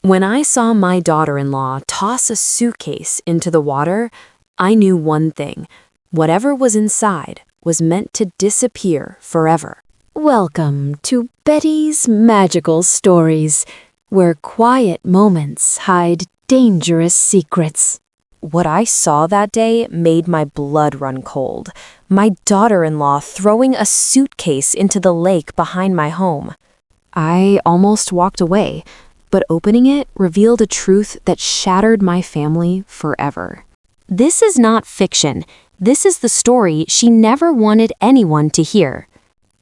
When I saw my daughter-in-law toss a suitcase into the water, I knew one thing. Whatever was inside was meant to disappear forever. Welcome to Betty's Magical Stories, where quiet moments hide dangerous secrets. What I saw that day made my blood run cold. My daughter-in-law throwing a suitcase into the lake behind my home. I almost walked away, but opening it revealed a truth that shattered my family forever. This is not fiction. This is the story she never wanted anyone to hear.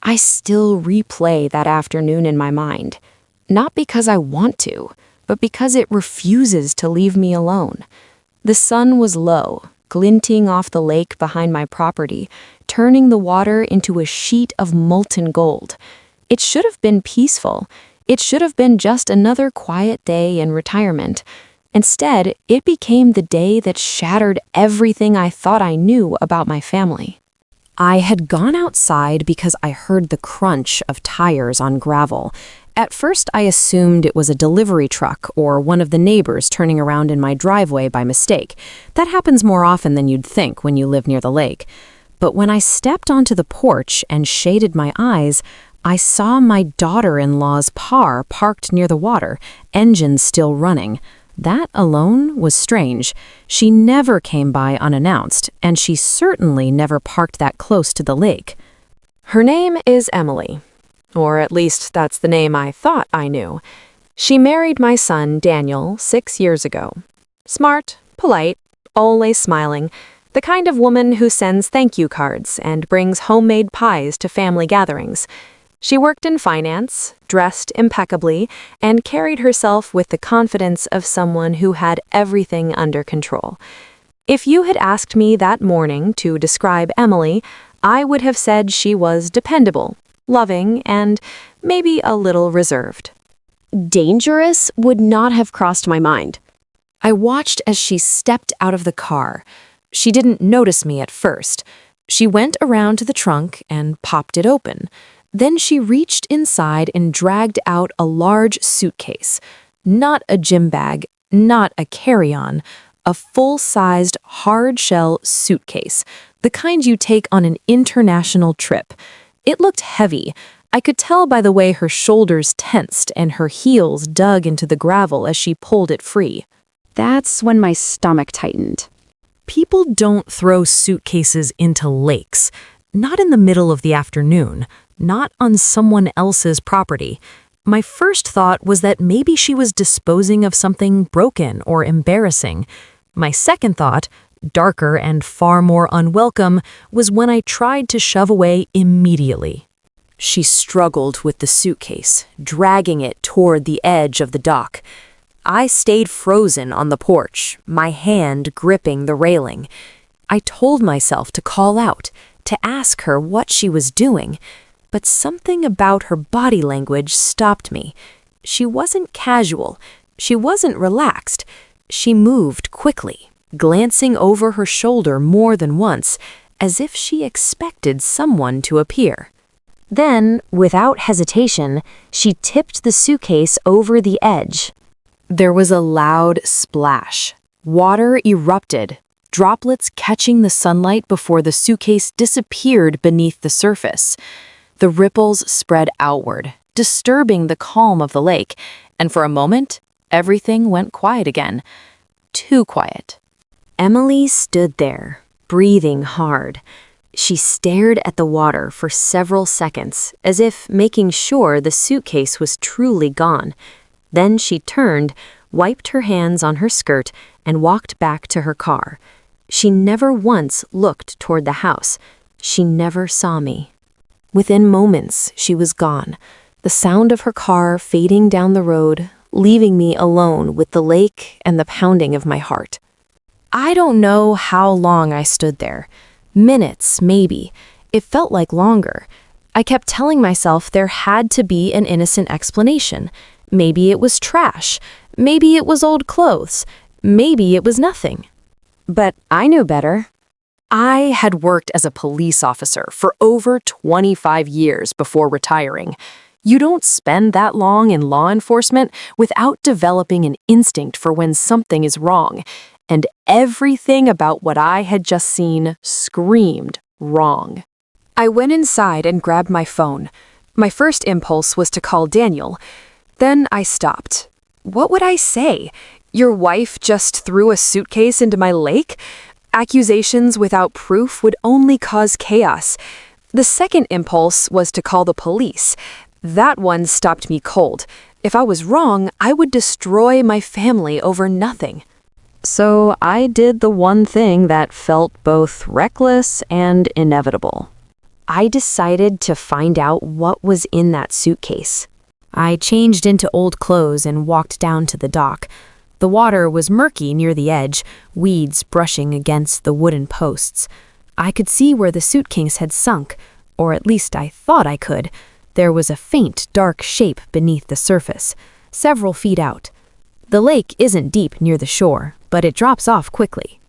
I still replay that afternoon in my mind, not because I want to, but because it refuses to leave me alone. The sun was low, glinting off the lake behind my property, turning the water into a sheet of molten gold. It should have been peaceful. It should have been just another quiet day in retirement. Instead, it became the day that shattered everything I thought I knew about my family. I had gone outside because I heard the crunch of tires on gravel. At first, I assumed it was a delivery truck or one of the neighbors turning around in my driveway by mistake. That happens more often than you'd think when you live near the lake. But when I stepped onto the porch and shaded my eyes, I saw my daughter-in-law's car parked near the water, engine still running. That alone was strange. She never came by unannounced, and she certainly never parked that close to the lake. Her name is Emily, or at least that's the name I thought I knew. She married my son, Daniel, 6 years ago. Smart, polite, always smiling, the kind of woman who sends thank you cards and brings homemade pies to family gatherings. She worked in finance, dressed impeccably, and carried herself with the confidence of someone who had everything under control. If you had asked me that morning to describe Emily, I would have said she was dependable, loving, and maybe a little reserved. Dangerous would not have crossed my mind. I watched as she stepped out of the car. She didn't notice me at first. She went around to the trunk and popped it open. Then she reached inside and dragged out a large suitcase. Not a gym bag, not a carry-on, a full-sized, hard-shell suitcase, the kind you take on an international trip. It looked heavy. I could tell by the way her shoulders tensed and her heels dug into the gravel as she pulled it free. That's when my stomach tightened. People don't throw suitcases into lakes, not in the middle of the afternoon, not on someone else's property. My first thought was that maybe she was disposing of something broken or embarrassing. My second thought, darker and far more unwelcome, was when I tried to shove away immediately. She struggled with the suitcase, dragging it toward the edge of the dock. I stayed frozen on the porch, my hand gripping the railing. I told myself to call out, to ask her what she was doing, but something about her body language stopped me. She wasn't casual. She wasn't relaxed. She moved quickly, glancing over her shoulder more than once, as if she expected someone to appear. Then, without hesitation, she tipped the suitcase over the edge. There was a loud splash. Water erupted, droplets catching the sunlight before the suitcase disappeared beneath the surface. The ripples spread outward, disturbing the calm of the lake, and for a moment, everything went quiet again. Too quiet. Emily stood there, breathing hard. She stared at the water for several seconds, as if making sure the suitcase was truly gone. Then she turned, wiped her hands on her skirt, and walked back to her car. She never once looked toward the house. She never saw me. Within moments, she was gone, the sound of her car fading down the road, leaving me alone with the lake and the pounding of my heart. I don't know how long I stood there. Minutes, maybe. It felt like longer. I kept telling myself there had to be an innocent explanation. Maybe it was trash. Maybe it was old clothes. Maybe it was nothing. But I knew better. I had worked as a police officer for over 25 years before retiring. You don't spend that long in law enforcement without developing an instinct for when something is wrong, and everything about what I had just seen screamed wrong. I went inside and grabbed my phone. My first impulse was to call Daniel. Then I stopped. What would I say? Your wife just threw a suitcase into my lake? Accusations without proof would only cause chaos. The second impulse was to call the police. That one stopped me cold. If I was wrong, I would destroy my family over nothing. So I did the one thing that felt both reckless and inevitable. I decided to find out what was in that suitcase. I changed into old clothes and walked down to the dock. The water was murky near the edge, weeds brushing against the wooden posts. I could see where the suitcase had sunk, or at least I thought I could. There was a faint, dark shape beneath the surface, several feet out. The lake isn't deep near the shore, but it drops off quickly.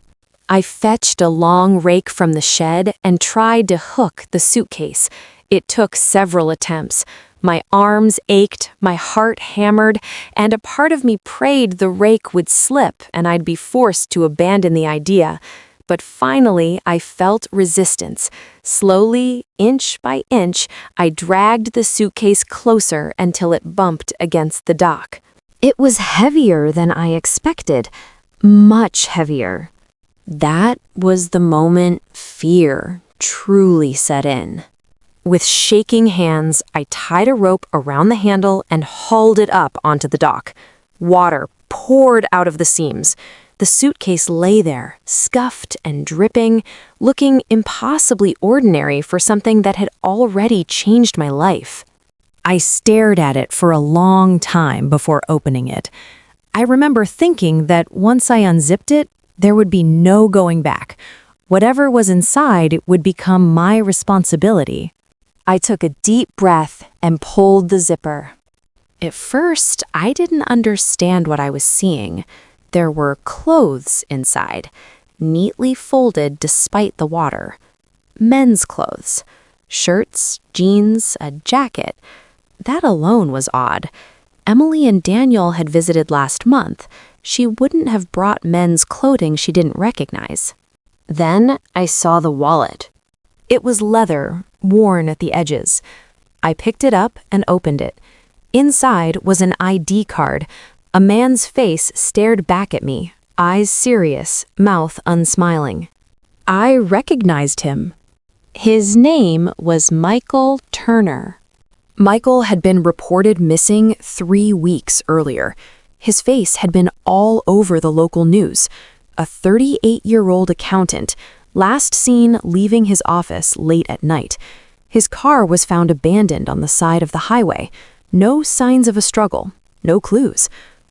I fetched a long rake from the shed and tried to hook the suitcase. It took several attempts. My arms ached, my heart hammered, and a part of me prayed the rake would slip and I'd be forced to abandon the idea. But finally, I felt resistance. Slowly, inch by inch, I dragged the suitcase closer until it bumped against the dock. It was heavier than I expected, much heavier. That was the moment fear truly set in. With shaking hands, I tied a rope around the handle and hauled it up onto the dock. Water poured out of the seams. The suitcase lay there, scuffed and dripping, looking impossibly ordinary for something that had already changed my life. I stared at it for a long time before opening it. I remember thinking that once I unzipped it, there would be no going back. Whatever was inside would become my responsibility. I took a deep breath and pulled the zipper. At first, I didn't understand what I was seeing. There were clothes inside, neatly folded despite the water. Men's clothes. Shirts, jeans, a jacket. That alone was odd. Emily and Daniel had visited last month. She wouldn't have brought men's clothing she didn't recognize. Then I saw the wallet. It was leather, worn at the edges. I picked it up and opened it. Inside was an ID card. A man's face stared back at me, eyes serious, mouth unsmiling. I recognized him. His name was Michael Turner. Michael had been reported missing 3 weeks earlier. His face had been all over the local news. A 38-year-old accountant, last seen leaving his office late at night. His car was found abandoned on the side of the highway. No signs of a struggle, no clues.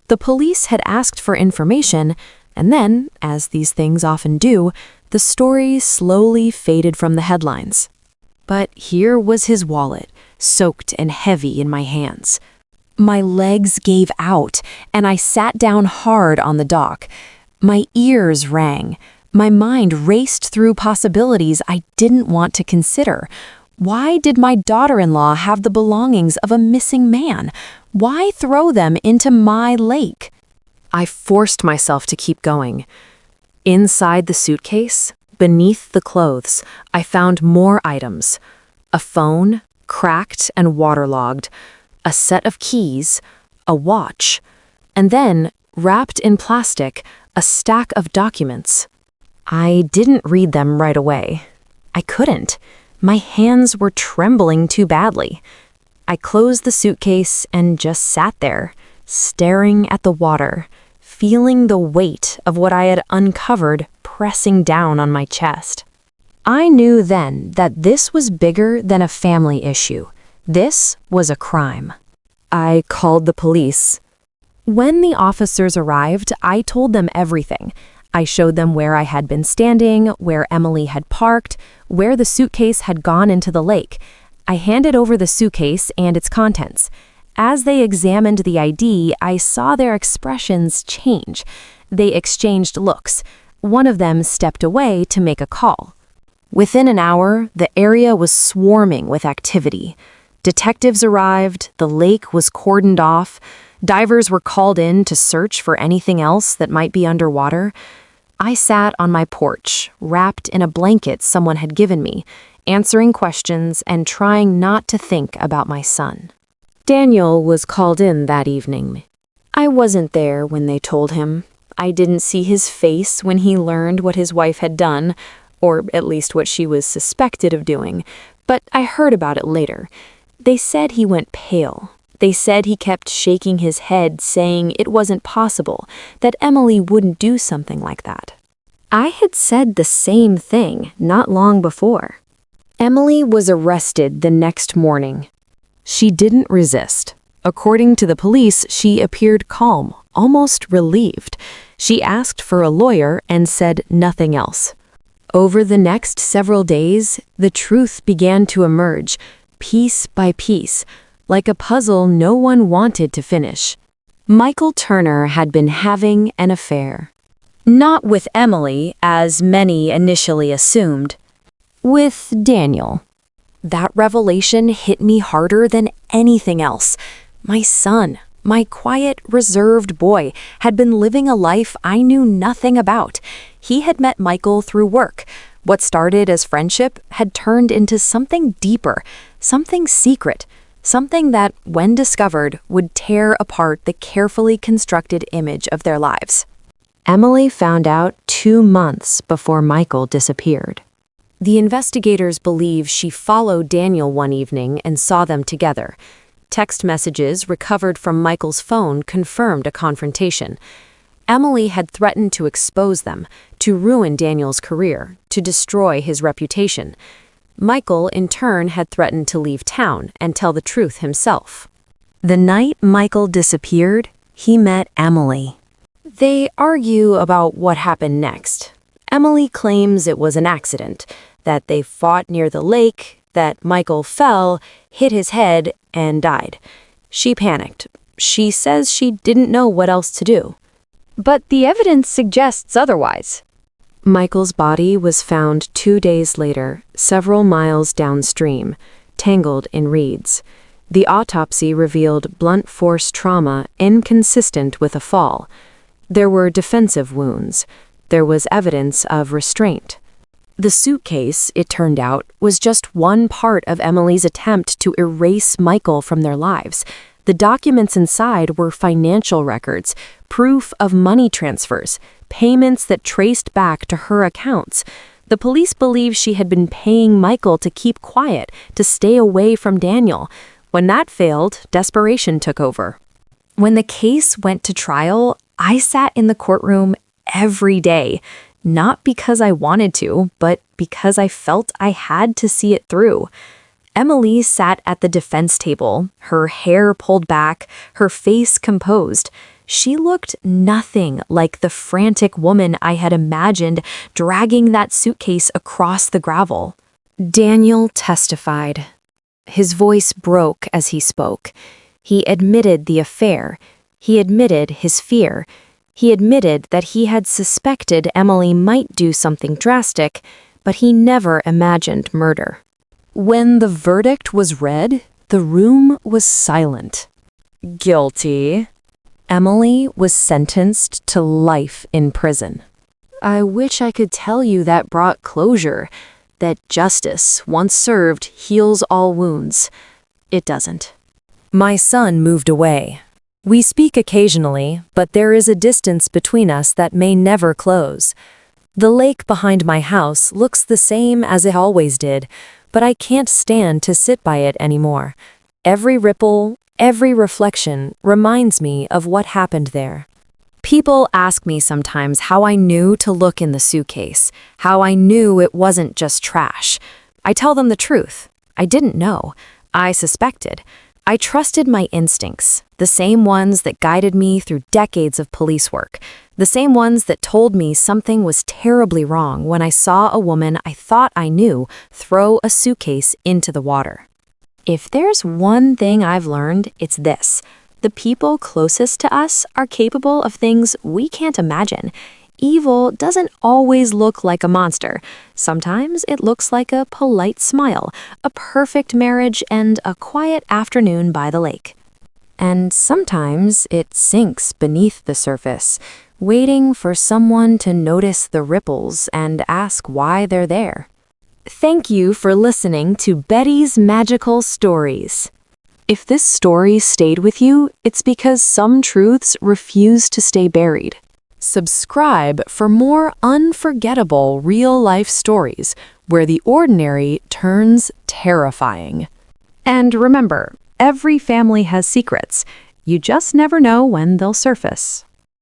The police had asked for information, and then, as these things often do, the story slowly faded from the headlines. But here was his wallet, soaked and heavy in my hands. My legs gave out, and I sat down hard on the dock. My ears rang. My mind raced through possibilities I didn't want to consider. Why did my daughter-in-law have the belongings of a missing man? Why throw them into my lake? I forced myself to keep going. Inside the suitcase, beneath the clothes, I found more items. A phone, cracked and waterlogged, a set of keys, a watch, and then, wrapped in plastic, a stack of documents. I didn't read them right away. I couldn't. My hands were trembling too badly. I closed the suitcase and just sat there, staring at the water, feeling the weight of what I had uncovered pressing down on my chest. I knew then that this was bigger than a family issue. This was a crime. I called the police. When the officers arrived, I told them everything. I showed them where I had been standing, where Emily had parked, where the suitcase had gone into the lake. I handed over the suitcase and its contents. As they examined the ID, I saw their expressions change. They exchanged looks. One of them stepped away to make a call. Within an hour, the area was swarming with activity. Detectives arrived, the lake was cordoned off, divers were called in to search for anything else that might be underwater. I sat on my porch, wrapped in a blanket someone had given me, answering questions and trying not to think about my son. Daniel was called in that evening. I wasn't there when they told him. I didn't see his face when he learned what his wife had done, or at least what she was suspected of doing, but I heard about it later. They said he went pale. They said he kept shaking his head, saying it wasn't possible, that Emily wouldn't do something like that. I had said the same thing not long before. Emily was arrested the next morning. She didn't resist. According to the police, she appeared calm, almost relieved. She asked for a lawyer and said nothing else. Over the next several days, the truth began to emerge, piece by piece, like a puzzle no one wanted to finish. Michael Turner had been having an affair. Not with Emily, as many initially assumed. With Daniel. That revelation hit me harder than anything else. My son, my quiet, reserved boy, had been living a life I knew nothing about. He had met Michael through work. What started as friendship had turned into something deeper, something secret, something that, when discovered, would tear apart the carefully constructed image of their lives. Emily found out 2 months before Michael disappeared. The investigators believe she followed Daniel one evening and saw them together. Text messages recovered from Michael's phone confirmed a confrontation. Emily had threatened to expose them, to ruin Daniel's career, to destroy his reputation. Michael, in turn, had threatened to leave town and tell the truth himself. The night Michael disappeared, he met Emily. They argue about what happened next. Emily claims it was an accident, that they fought near the lake, that Michael fell, hit his head, and died. She panicked. She says she didn't know what else to do. But the evidence suggests otherwise. Michael's body was found 2 days later, several miles downstream, tangled in reeds. The autopsy revealed blunt force trauma inconsistent with a fall. There were defensive wounds. There was evidence of restraint. The suitcase, it turned out, was just one part of Emily's attempt to erase Michael from their lives. The documents inside were financial records, proof of money transfers, payments that traced back to her accounts. The police believe she had been paying Michael to keep quiet, to stay away from Daniel. When that failed, desperation took over. When the case went to trial, I sat in the courtroom every day, not because I wanted to, but because I felt I had to see it through. Emily sat at the defense table, her hair pulled back, her face composed. She looked nothing like the frantic woman I had imagined dragging that suitcase across the gravel. Daniel testified. His voice broke as he spoke. He admitted the affair. He admitted his fear. He admitted that he had suspected Emily might do something drastic, but he never imagined murder. When the verdict was read, the room was silent. Guilty. Emily was sentenced to life in prison. I wish I could tell you that brought closure, that justice, once served, heals all wounds. It doesn't. My son moved away. We speak occasionally, but there is a distance between us that may never close. The lake behind my house looks the same as it always did, but I can't stand to sit by it anymore. Every ripple, every reflection reminds me of what happened there. People ask me sometimes how I knew to look in the suitcase, how I knew it wasn't just trash. I tell them the truth. I didn't know. I suspected. I trusted my instincts, the same ones that guided me through decades of police work, the same ones that told me something was terribly wrong when I saw a woman I thought I knew throw a suitcase into the water. If there's one thing I've learned, it's this. The people closest to us are capable of things we can't imagine, evil doesn't always look like a monster. Sometimes it looks like a polite smile, a perfect marriage, and a quiet afternoon by the lake. And sometimes it sinks beneath the surface, waiting for someone to notice the ripples and ask why they're there. Thank you for listening to Betty's Magical Stories. If this story stayed with you, it's because some truths refuse to stay buried. Subscribe for more unforgettable real-life stories where the ordinary turns terrifying. And remember, every family has secrets. You just never know when they'll surface.